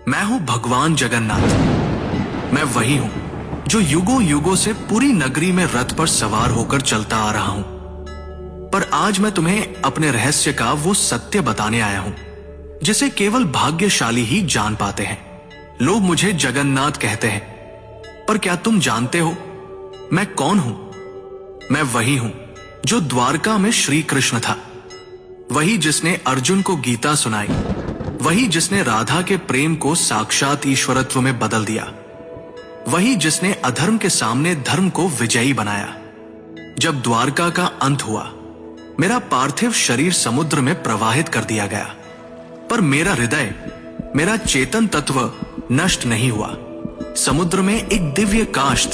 मैं हूं भगवान जगन्नाथ। मैं वही हूं जो युगों युगों से पूरी नगरी में रथ पर सवार होकर चलता आ रहा हूं। पर आज मैं तुम्हें अपने रहस्य का वो सत्य बताने आया हूं जिसे केवल भाग्यशाली ही जान पाते हैं। लोग मुझे जगन्नाथ कहते हैं, पर क्या तुम जानते हो मैं कौन हूं? मैं वही हूं जो द्वारका में श्री कृष्ण था, वही जिसने अर्जुन को गीता सुनाई, वही जिसने राधा के प्रेम को साक्षात ईश्वरत्व में बदल दिया, वही जिसने अधर्म के सामने धर्म को विजयी बनाया। जब द्वारका का अंत हुआ, मेरा पार्थिव शरीर समुद्र में प्रवाहित कर दिया गया, पर मेरा हृदय, मेरा चेतन तत्व नष्ट नहीं हुआ। समुद्र में एक दिव्य काष्ठ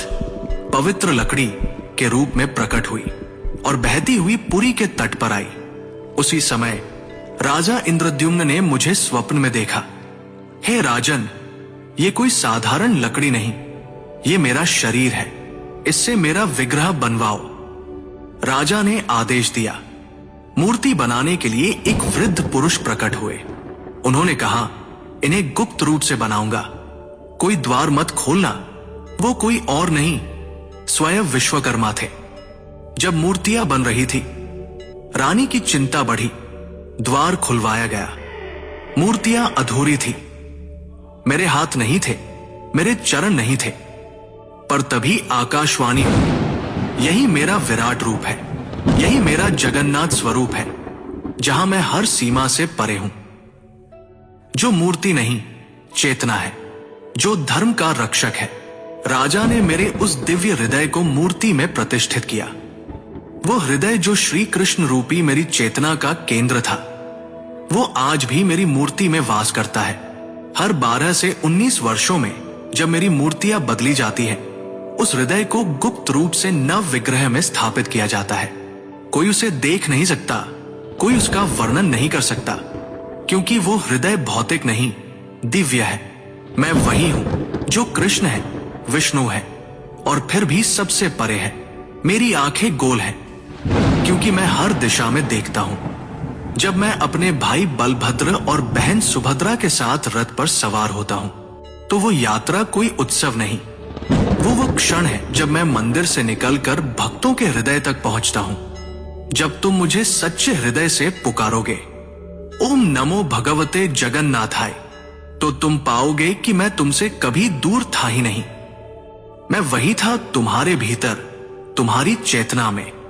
पवित्र लकड़ी के रूप में प्रकट हुई और बहती हुई पुरी के तट पर आई। उसी समय राजा इंद्रद्युम्न ने मुझे स्वप्न में देखा। हे राजन, ये कोई साधारण लकड़ी नहीं, ये मेरा शरीर है, इससे मेरा विग्रह बनवाओ। राजा ने आदेश दिया। मूर्ति बनाने के लिए एक वृद्ध पुरुष प्रकट हुए। उन्होंने कहा, इन्हें गुप्त रूप से बनाऊंगा, कोई द्वार मत खोलना। वो कोई और नहीं, स्वयं विश्वकर्मा थे। जब मूर्तियां बन रही थी, रानी की चिंता बढ़ी। द्वार खुलवाया गया। मूर्तियां अधूरी थी। मेरे हाथ नहीं थे, मेरे चरण नहीं थे, पर तभी आकाशवाणी हुई, यही मेरा विराट रूप है, यही मेरा जगन्नाथ स्वरूप है, जहां मैं हर सीमा से परे हूं। जो मूर्ति नहीं, चेतना है, जो धर्म का रक्षक है। राजा ने मेरे उस दिव्य हृदय को मूर्ति में प्रतिष्ठित किया। वो हृदय जो श्री कृष्ण रूपी मेरी चेतना का केंद्र था, वो आज भी मेरी मूर्ति में वास करता है। हर 12 से 19 वर्षों में जब मेरी मूर्तियां बदली जाती हैं, उस हृदय को गुप्त रूप से नव विग्रह में स्थापित किया जाता है। कोई उसे देख नहीं सकता, कोई उसका वर्णन नहीं कर सकता, क्योंकि वो हृदय भौतिक नहीं, दिव्य है। मैं वही हूं जो कृष्ण है, विष्णु है और फिर भी सबसे परे है। मेरी आंखें गोल हैं क्योंकि मैं हर दिशा में देखता हूं। जब मैं अपने भाई बलभद्र और बहन सुभद्रा के साथ रथ पर सवार होता हूं, तो वो यात्रा कोई उत्सव नहीं, वो क्षण है जब मैं मंदिर से निकलकर भक्तों के हृदय तक पहुंचता हूं। जब तुम मुझे सच्चे हृदय से पुकारोगे, ओम नमो भगवते जगन्नाथाय, तो तुम पाओगे कि मैं तुमसे कभी दूर था ही नहीं। मैं वही था तुम्हारे भीतर, तुम्हारी चेतना में।